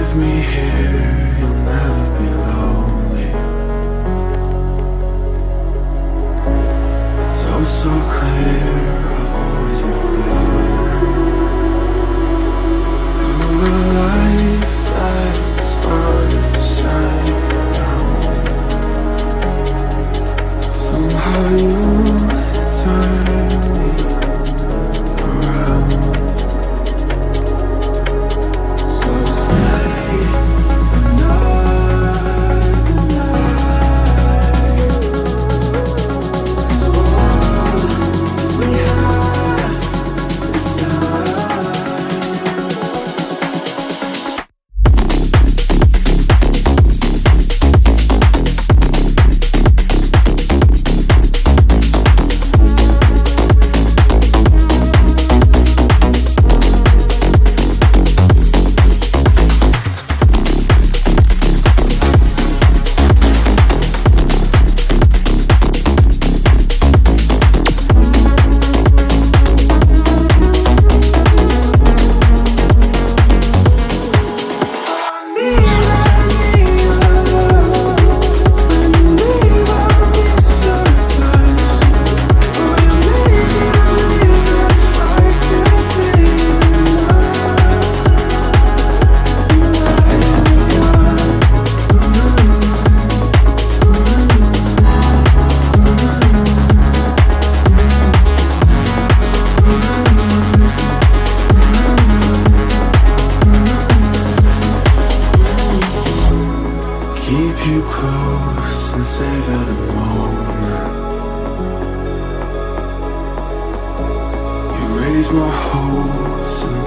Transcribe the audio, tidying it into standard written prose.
with me here, you'll never be lonely. It's oh so clear, I've always been falling through a life that's upside down. Somehow you turn me around. So stay another night. 'Cause all we have is time. Keep you close and savor the moment. You raise my hopes and